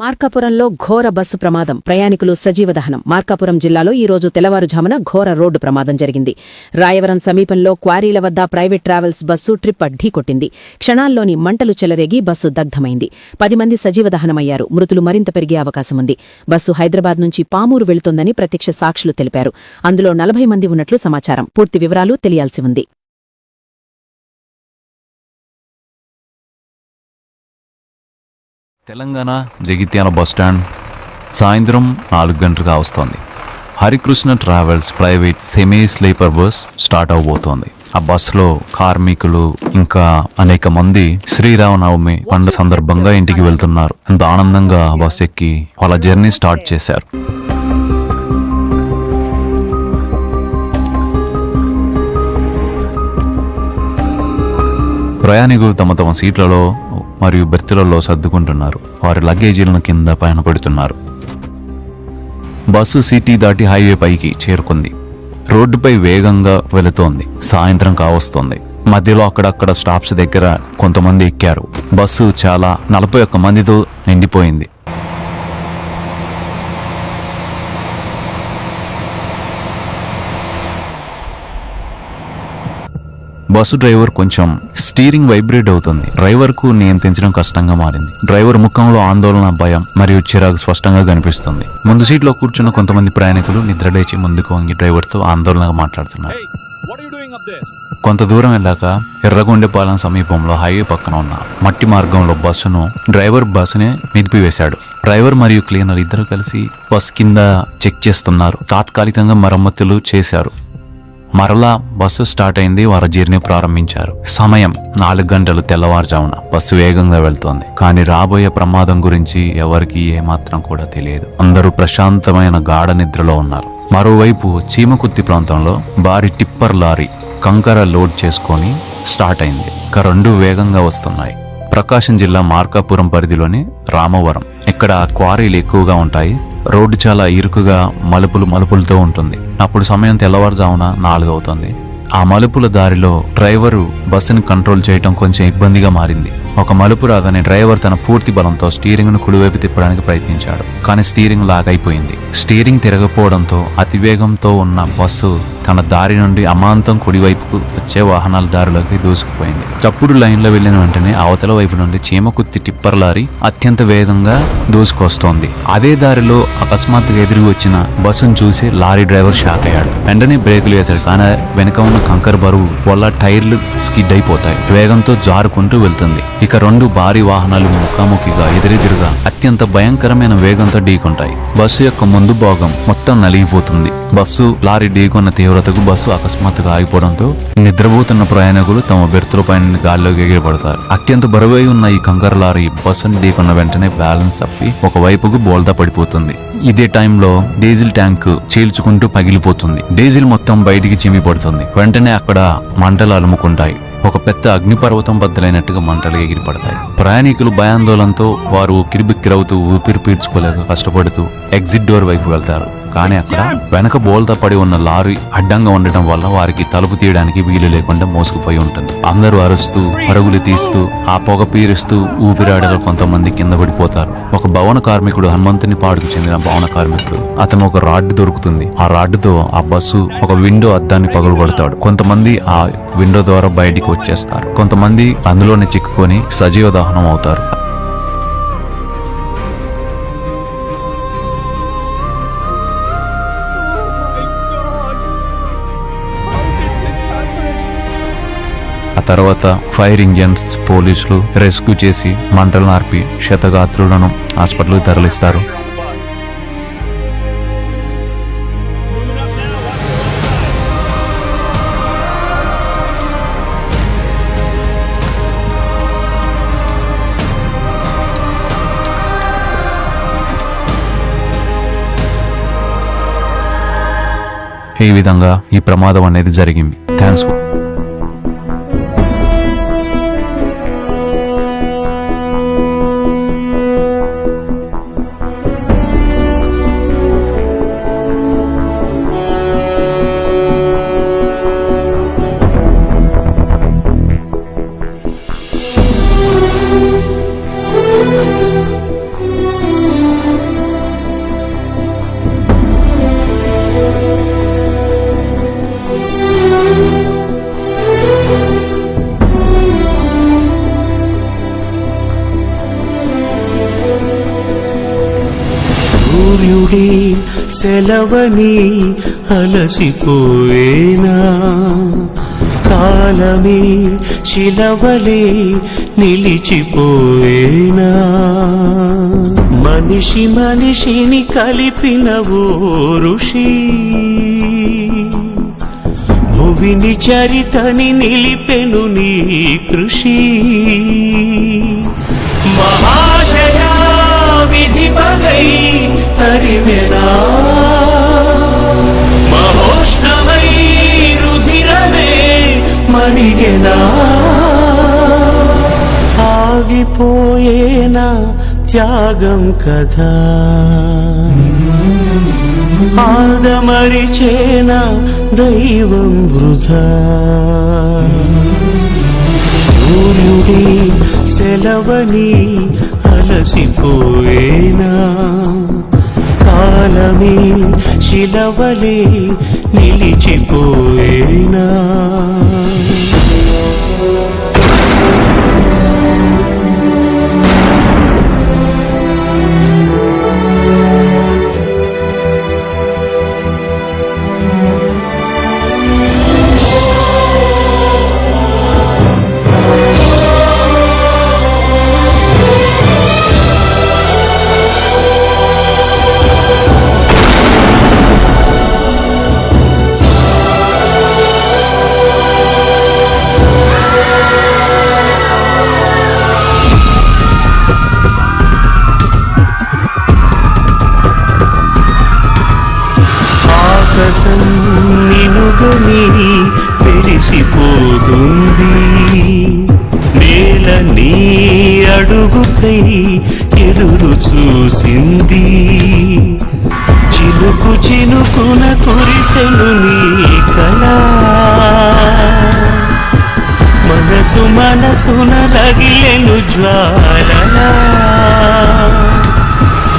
మార్కాపురంలో ఘోర బస్సు ప్రమాదం, ప్రయాణికులు సజీవ దహనం. మార్కాపురం జిల్లాలో ఈ రోజు తెల్లవారుఝామున ఘోర రోడ్డు ప్రమాదం జరిగింది. రాయవరం సమీపంలో క్వారీల వద్ద ప్రైవేట్ ట్రావెల్స్ బస్సు ట్రిప్ ఢీకొట్టింది. క్షణాల్లోని మంటలు చెలరేగి బస్సు దగ్ధమైంది. 10 మంది సజీవ దహనమయ్యారు. మృతులు మరింత పెరిగే అవకాశముంది. బస్సు హైదరాబాద్ నుంచి పామూరు వెళుతోందని ప్రత్యక్ష సాక్షులు తెలిపారు. అందులో 40 మంది ఉన్నట్లు సమాచారం. పూర్తి వివరాలు తెలియాల్సి ఉంది. తెలంగాణ జగిత్యాల బస్టాండ్ సాయంత్రం 4 గంటలుగా వస్తోంది. Harikrishna travels private semi sleeper bus start అవబోతోంది. ఆ బస్సులో కార్మికులు ఇంకా అనేక మంది శ్రీరామనవమి పండుగ సందర్భంగా ఇంటికి వెళ్తున్నారు. ఎంతో ఆనందంగా బస్ ఎక్కి వాళ్ళ జర్నీ స్టార్ట్ చేశారు. ప్రయాణికులు తమ తమ సీట్లలో మరియు బెర్తులలో సర్దుకుంటున్నారు. వారి లగేజీలను కింద పైన పెడుతున్నారు. బస్సు సిటీ దాటి హైవే పైకి చేరుకుంది. రోడ్డుపై వేగంగా వెళుతోంది. సాయంత్రం కావస్తోంది. మధ్యలో అక్కడక్కడ స్టాప్స్ దగ్గర కొంతమంది ఎక్కారు. బస్సు చాలా 41 మందితో నిండిపోయింది. బస్సు డ్రైవర్ కొంచెం స్టీరింగ్ వైబ్రేట్ అవుతుంది. డ్రైవర్ కు నియంత్రించడం కష్టంగా మారింది. డ్రైవర్ ముఖంలో ఆందోళన, భయం మరియు చిరాకు స్పష్టంగా కనిపిస్తుంది. ముందు సీట్లో కూర్చున్న కొంతమంది ప్రయాణికులు నిద్రలేచి ముందుకు వంగి డ్రైవర్ తో ఆందోళనగా మాట్లాడుతున్నారు. కొంత దూరం వెళ్ళాక ఎర్రగొండెపాలెం సమీపంలో హైవే పక్కన ఉన్న మట్టి మార్గంలో డ్రైవర్ బస్సుని నిలిపివేశాడు. డ్రైవర్ మరియు క్లీనర్ ఇద్దరు కలిసి బస్ కింద చెక్ చేస్తున్నారు. తాత్కాలికంగా మరమ్మతులు చేశారు. మరలా బస్సు స్టార్ట్ అయింది. వారి జర్నీ ప్రారంభించారు. సమయం 4 గంటలు తెల్లవారుజామున. బస్సు వేగంగా వెళ్తోంది. కానీ రాబోయే ప్రమాదం గురించి ఎవరికి ఏమాత్రం కూడా తెలియదు. అందరూ ప్రశాంతమైన గాఢ నిద్రలో ఉన్నారు. మరోవైపు చీమకుర్తి ప్రాంతంలో భారీ టిప్పర్ లారీ కంకర లోడ్ చేసుకొని స్టార్ట్ అయింది. ఇక 2 వేగంగా వస్తున్నాయి. ప్రకాశం జిల్లా మార్కాపురం పరిధిలోని రామవరం. ఇక్కడ క్వారీలు ఎక్కువగా ఉంటాయి. రోడ్డు చాలా ఇరుకుగా మలుపులతో ఉంటుంది. అప్పుడు సమయం తెల్లవారుజామున 4 అవుతుంది. ఆ మలుపుల దారిలో డ్రైవరు బస్సును కంట్రోల్ చేయటం కొంచెం ఇబ్బందిగా మారింది. ఒక మలుపు రాగానే డ్రైవర్ తన పూర్తి బలంతో స్టీరింగ్ ను కుడివైపు తిప్పడానికి ప్రయత్నించాడు. కానీ స్టీరింగ్ లాగ్ అయిపోయింది. స్టీరింగ్ తిరగపోవడంతో అతివేగంతో ఉన్న బస్సు తన దారి నుండి అమాంతం కుడివైపుకు వచ్చే వాహనాల దారిలోకి దూసుకుపోయింది. తప్పుడు లైన్లో వెళ్లిన వెంటనే అవతల వైపు నుండి చీమకుర్తి టిప్పర్ లారీ అత్యంత వేగంగా దూసుకొస్తోంది. అదే దారిలో అకస్మాత్తుగా ఎదురు వచ్చిన బస్సును చూసి లారీ డ్రైవర్ షాక్ అయ్యాడు. వెంటనే బ్రేకులు వేశాడు. కానీ వెనుక ఉన్న కంకర బరువు వల్ల టైర్లు స్కిడ్ అయిపోతాయి. వేగంతో జారుకుంటూ వెళ్తుంది. ఇక 2 భారీ వాహనాలు ముఖాముఖిగా ఎదురెదురుగా అత్యంత భయంకరమైన వేగంతో ఢీకొంటాయి. బస్సు యొక్క ముందు భాగం మొత్తం నలిగిపోతుంది. బస్సు లారీ ఢీకొన్న తీవ్రతకు బస్సు అకస్మాత్తుగా ఆగిపోవడంతో నిద్రపోతున్న ప్రయాణికులు తమ బెర్తుల పైన గాల్లోకి ఎగిరిపడతారు. అత్యంత బరువై ఉన్న ఈ కంకర లారీ బస్సును ఢీకొన్న వెంటనే బ్యాలెన్స్ తప్పి ఒకవైపుకు బోల్తా పడిపోతుంది. ఇదే టైంలో డీజిల్ ట్యాంక్ చీల్చుకుంటూ పగిలిపోతుంది. డీజిల్ మొత్తం బయటికి చిమ్మిపడుతుంది. వెంటనే అక్కడ మంటలు అలుముకుంటాయి. ఒక పెద్ద అగ్నిపర్వతం బద్దలైనట్టుగా మంటలు ఎగిరిపడతాయి. ప్రయాణికులు భయాందోళనతో వారు కిరిబిక్కిరవుతూ ఊపిరి పీల్చుకోలేక కష్టపడుతూ ఎగ్జిట్ డోర్ వైపు వెళ్తారు. కానీ అక్కడ వెనక బోల్తా పడి ఉన్న లారీ అడ్డంగా ఉండటం వల్ల వారికి తలుపు తీయడానికి వీలు లేకుండా మోసుకుపోయి ఉంటుంది. అందరూ అరుస్తూ పరుగులు తీస్తూ ఆ పొగ పీరుస్తూ ఊపిరాడగా కొంతమంది కింద పడిపోతారు. ఒక భవన కార్మికుడు, హనుమంతుని పాడుకు చెందిన భవన కార్మికుడు, అతను ఒక రాడ్ దొరుకుతుంది. ఆ రాడ్డుతో ఆ బస్సు ఒక విండో అద్దాన్ని పగలగొడతాడు. కొంతమంది ఆ విండో ద్వారా బయటికి వచ్చేస్తారు. కొంతమంది అందులోనే చిక్కుకొని సజీవ దహనం అవుతారు. ఆ తర్వాత ఫైర్ ఇంజన్స్, పోలీసులు రెస్క్యూ చేసి మంటలను ఆర్పి క్షతగాత్రులను హాస్పిటల్కి తరలిస్తారు. ఈ విధంగా ఈ ప్రమాదం అనేది జరిగింది. థ్యాంక్స్. సూర్యుడే సెలవని అలసిపోయేనా, కాలమే శిలవలే నిలిచిపోయేనా, మనిషి మనిషిని కలిపిన ఓ ఋషి, భువిని చరితని నిలిపెను నీ కృషి. మహాశయా విధి పగై తరిమెనా, మహోష్ణమై రుధిరమే మణిగెనా, ఆగిపోయేనా త్యాగం కదా, ఆదమరిచేనా దైవం వృధా. సూర్యుడే సెలవని అలసిపోయేనా, కాలమే శిలవలే నిలిచిపోయేనా. నినుగని తెలిసిపోతుంది, నేల నీ అడుగుకై ఎదురు చూసింది, చినుకు చినుకున కురిసెను నీ కళ, మనసు మనసున రగిలెను జ్వాలలా,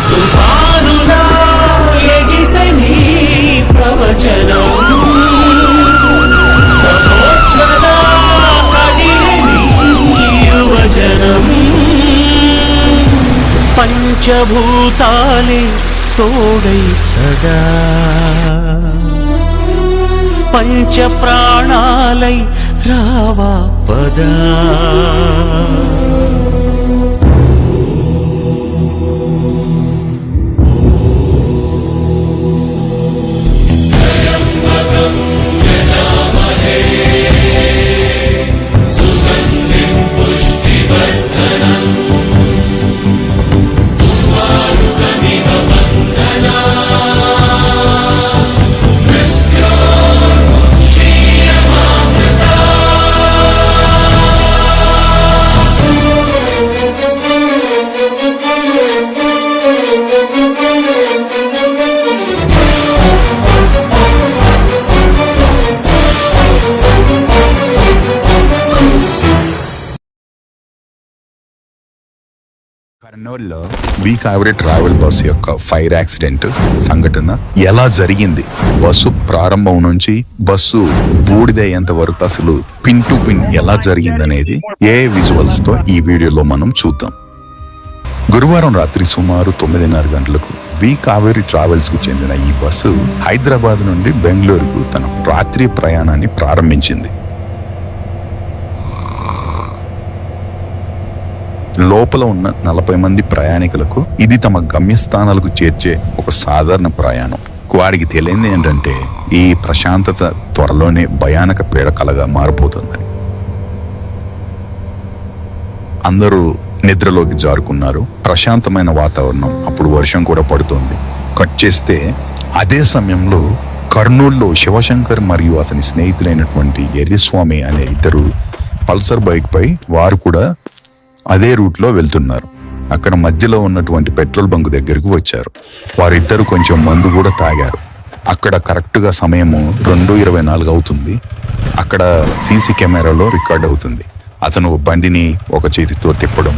తుఫానులా ఎగిసెని ప్రవచనం, తపోజ్వలా కదిలెని యువజనం, పంచభూతాలే తోడై సదా, పంచ ప్రాణాలై రావా పదా. కర్నూలులో వి కావేరీ ట్రావెల్ బస్సు యొక్క ఫైర్ యాక్సిడెంట్ సంఘటన ఎలా జరిగింది, బస్సు ప్రారంభం నుంచి బస్సు బూడిదయ్యేంత వరకు అసలు పిన్ టు పిన్ ఎలా జరిగిందనేది ఏ విజువల్స్ తో ఈ వీడియోలో మనం చూద్దాం. గురువారం రాత్రి సుమారు 9:30 గంటలకు వి కావేరీ ట్రావెల్స్ కు చెందిన ఈ బస్సు హైదరాబాద్ నుండి బెంగళూరుకు తన రాత్రి ప్రయాణాన్ని ప్రారంభించింది. లోపల ఉన్న 40 మంది ప్రయాణికులకు ఇది తమ గమ్యస్థానాలకు చేర్చే ఒక సాధారణ ప్రయాణం. వాడికి తెలియంది ఏంటంటే ఈ ప్రశాంతత త్వరలోనే భయానక పీడకలగా మారిపోతుందని. అందరూ నిద్రలోకి జారుకున్నారు. ప్రశాంతమైన వాతావరణం. అప్పుడు వర్షం కూడా పడుతోంది. కట్ చేస్తే అదే సమయంలో కర్నూలులో శివశంకర్ మరియు అతని స్నేహితులైనటువంటి ఎర్రిస్వామి అనే ఇద్దరు పల్సర్ బైక్ పై వారు కూడా అదే రూట్లో వెళ్తున్నారు. అక్కడ మధ్యలో ఉన్నటువంటి పెట్రోల్ బంక్ దగ్గరకు వచ్చారు. వారిద్దరు కొంచెం మందు కూడా తాగారు. అక్కడ కరెక్ట్గా సమయము 2:24 అవుతుంది. అక్కడ సీసీ కెమెరాలో రికార్డ్ అవుతుంది. అతను బండిని ఒక చేతితో తిప్పడం,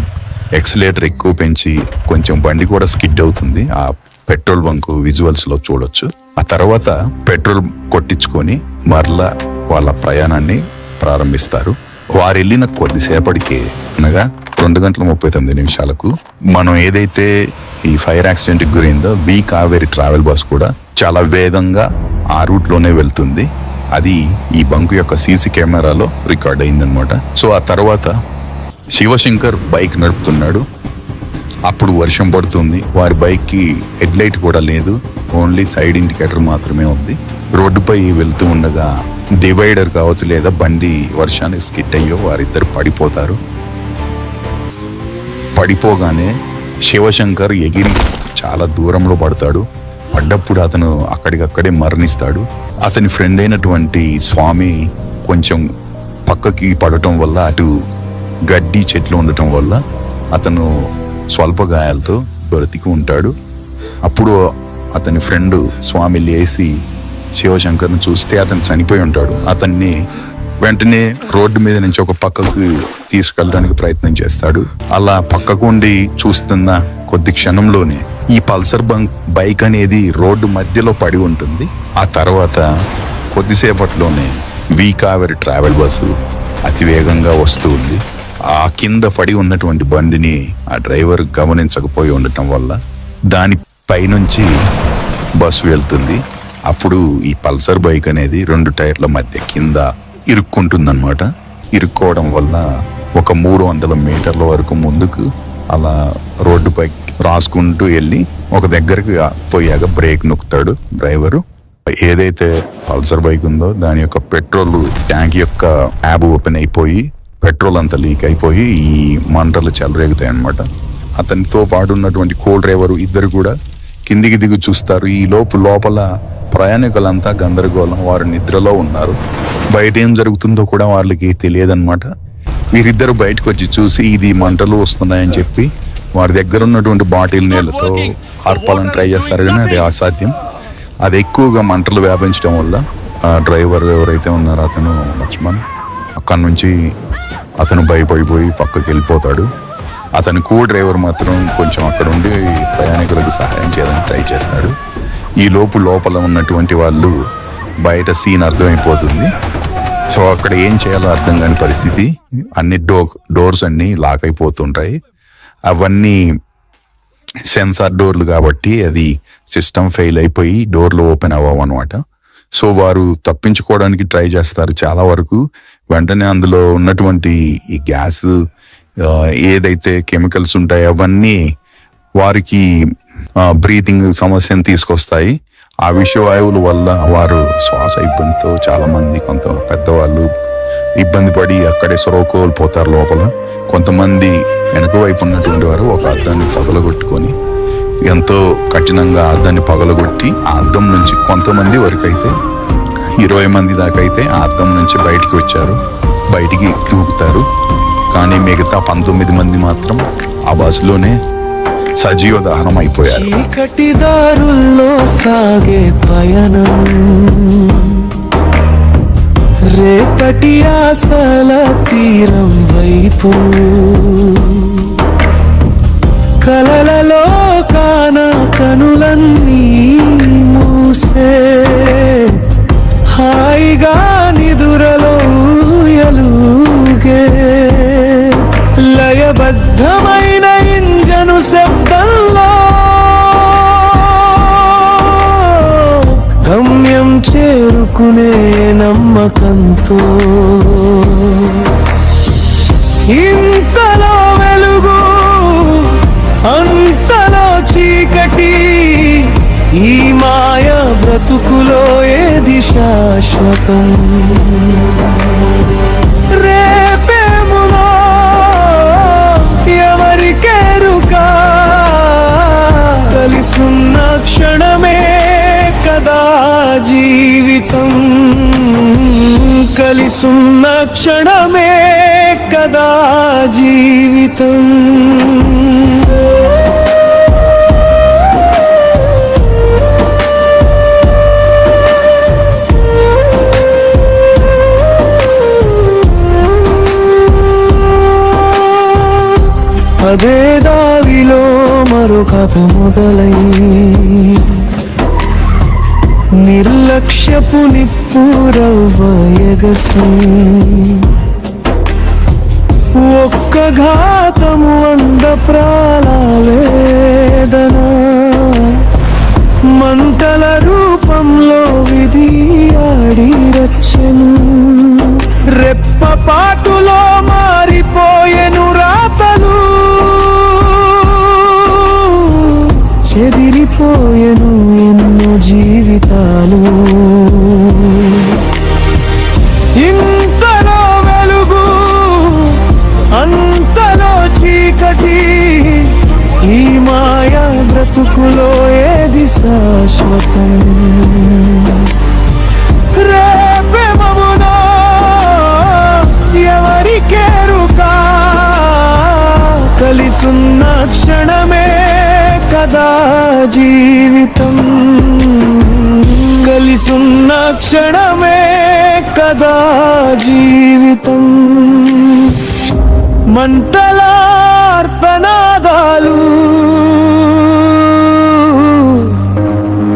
ఎక్సిలేటర్ ఎక్కువ పెంచి కొంచెం బండి కూడా స్కిడ్ అవుతుంది. ఆ పెట్రోల్ బంక్ విజువల్స్ లో చూడొచ్చు. ఆ తర్వాత పెట్రోల్ కొట్టించుకొని మరలా వాళ్ళ ప్రయాణాన్ని ప్రారంభిస్తారు. వారు వెళ్ళిన కొద్దిసేపటికి అనగా 2:39 మనం ఏదైతే ఈ ఫైర్ యాక్సిడెంట్కి గురైందో వి కావేరి ట్రావెల్ బస్ కూడా చాలా వేగంగా ఆ రూట్లోనే వెళ్తుంది. అది ఈ బంకు యొక్క సీసీ కెమెరాలో రికార్డ్ అయిందనమాట. సో ఆ తర్వాత శివశంకర్ బైక్ నడుపుతున్నాడు. అప్పుడు వర్షం పడుతుంది. వారి బైక్కి హెడ్ లైట్ కూడా లేదు, ఓన్లీ సైడ్ ఇండికేటర్ మాత్రమే ఉంది. రోడ్డుపై వెళ్తూ ఉండగా డివైడర్ కావచ్చు లేదా బండి వర్షానికి స్కిట్ అయ్యో వారిద్దరు పడిపోతారు. పడిపోగానే శివశంకర్ ఎగిరి చాలా దూరంలో పడతాడు. పడ్డప్పుడు అతను అక్కడికక్కడే మరణిస్తాడు. అతని ఫ్రెండ్ అయినటువంటి స్వామి కొంచెం పక్కకి పడటం వల్ల, అటు గడ్డి చెట్లు ఉండటం వల్ల అతను స్వల్ప గాయాలతో బ్రతికి ఉంటాడు. అప్పుడు అతని ఫ్రెండ్ స్వామి లేచి శివశంకర్ని చూస్తే అతను చనిపోయి ఉంటాడు. అతన్ని వెంటనే రోడ్డు మీద నుంచి ఒక పక్కకు తీసుకెళ్ళడానికి ప్రయత్నం చేస్తాడు. అలా పక్కకు ఉండి చూస్తున్న కొద్ది క్షణంలోనే ఈ పల్సర్ బైక్ అనేది రోడ్డు మధ్యలో పడి ఉంటుంది. ఆ తర్వాత కొద్దిసేపట్లోనే వి కావేరి ట్రావెల్ బస్సు అతి వేగంగా వస్తూ ఉంది. ఆ కింద పడి ఉన్నటువంటి బండిని ఆ డ్రైవర్ గమనించకపోయి ఉండటం వల్ల దాని పైనుంచి బస్సు వెళ్తుంది. అప్పుడు ఈ పల్సర్ బైక్ అనేది 2 టైర్ల మధ్య కింద ఇరుక్కుంటుందన్నమాట. ఇరుక్కోవడం వల్ల ఒక 300 మీటర్ల వరకు ముందుకు అలా రోడ్డుపై రాసుకుంటూ వెళ్ళి ఒక దగ్గరికి పోయాక బ్రేక్ నొక్కుతాడు డ్రైవరు. ఏదైతే పల్సర్ బైక్ ఉందో దాని యొక్క పెట్రోల్ ట్యాంక్ యొక్క ట్యాబ్ ఓపెన్ అయిపోయి పెట్రోల్ అంతా లీక్ అయిపోయి ఈ మంటలు చెలరేగుతాయి అన్నమాట. అతనితో పాటు ఉన్నటువంటి కో డ్రైవరు ఇద్దరు కూడా కిందికి దిగి చూస్తారు. ఈ లోపల ప్రయాణికులంతా గందరగోళం, వారు నిద్రలో ఉన్నారు. బయట ఏం జరుగుతుందో కూడా వాళ్ళకి తెలియదన్నమాట. వీరిద్దరు బయటకు వచ్చి చూసి ఇది మంటలు వస్తున్నాయని చెప్పి వారి దగ్గర ఉన్నటువంటి బాటిల్ నీళ్ళతో ఆర్పాలని ట్రై చేస్తారు, కానీ అది అసాధ్యం. అది ఎక్కువగా మంటలు వ్యాపించడం వల్ల ఆ డ్రైవర్ ఎవరైతే ఉన్నారో అతను లక్ష్మణ్ అక్కడి నుంచి అతను భయపడిపోయి పక్కకి వెళ్ళిపోతాడు. అతని కో డ్రైవర్ మాత్రం కొంచెం అక్కడ ఉండి ప్రయాణికులకు సహాయం చేయడానికి ట్రై చేస్తాడు. ఈ లోపల ఉన్నటువంటి వాళ్ళు బయట సీన్ అర్థమైపోతుంది. సో అక్కడ ఏం చేయాలో అర్థం కాని పరిస్థితి. అన్ని డోర్స్ అన్ని లాక్ అయిపోతుంటాయి. అవన్నీ సెన్సార్ డోర్లు కాబట్టి అది సిస్టమ్ ఫెయిల్ అయిపోయి డోర్లు ఓపెన్ అవ్వవు అనమాట. సో వారు తప్పించుకోవడానికి ట్రై చేస్తారు చాలా వరకు. వెంటనే అందులో ఉన్నటువంటి ఈ గ్యాస్ ఏదైతే కెమికల్స్ ఉంటాయో అవన్నీ వారికి బ్రీతింగ్ సమస్యను తీసుకొస్తాయి. ఆ విషవాయువుల వల్ల వారు శ్వాస ఇబ్బందితో చాలా మంది, కొంత పెద్దవాళ్ళు ఇబ్బంది పడి అక్కడే సొరవ కోల్పోతారు లోపల. కొంతమంది వెనుక వైపు ఉన్నటువంటి వారు ఒక అద్దాన్ని పగలగొట్టుకొని ఎంతో కఠినంగా అద్దాన్ని పగలగొట్టి ఆ అద్దం నుంచి కొంతమంది వరకు అయితే 20 మంది దాకా అయితే ఆ అద్దం నుంచి బయటికి వచ్చారు, బయటికి దూకుతారు. కానీ మిగతా 19 మంది మాత్రం ఆ బస్సులోనే సజీవ దహనం అయిపోయారు. చీకటి దారుల్లో సాగే పయనం, రేపటి ఆశల తీరం వైపు, కలలలో కాన కనులన్నీ మూసే, హాయిగా నిదురలో ఎలుగే, లయబద్ధమైన ఇంజను శబ్దంలో గమ్యం చేరుకునే నమ్మకంతో, ఇంతలో వెలుగు అంతలో చీకటి, ఈ మాయ బ్రతుకులో ఏది శాశ్వతం, రేపేములో ఎవరికెరుకా, కలిసున్న క్షణమే కదా జీవితం, కలిసున్న క్షణమే కదా జీవితం. అదే దారిలో మరో కథ మొదలై, నిర్లక్ష్యపు నిప్పురవ్వ ఎగసి, ఒక్క ఘాతము 100 ప్రాణ వేదన, చెదిరిపోయెను ఎన్నో జీవితాలు. ఇంతలో వెలుగు అంతలో చీకటి, ఈ మాయా బ్రతుకులో ఏది శాశ్వతం? రేపెమమునో ఎవరికేరుకా, కలిసున్న క్షణమే కదా జీవితం. కలిసున్న క్షణమే కదా జీవితం. మంటలార్తనాదాలు,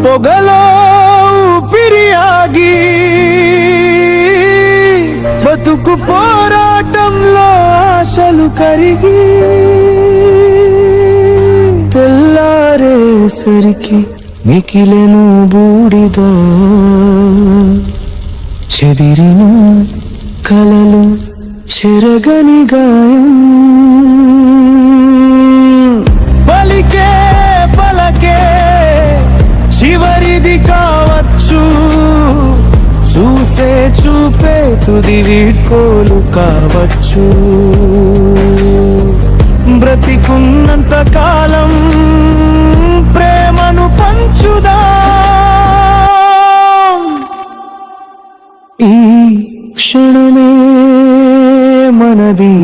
పొగలో ఊపిరియాగి, బతుకు పోరాటంలో ఆశలు కరిగి, తెల్లారేసరికి మిగిలెను బూడిద. చెదిరిన కలలు చెరగని గాయం. పలికే పలకే చివరిది కావచ్చు, చూసే చూపే తుది వీడ్కోలు కావచ్చు. బ్రతికున్నంత కాలం ప్రేమను పంచుదాం. ఈ క్షణమే మనది.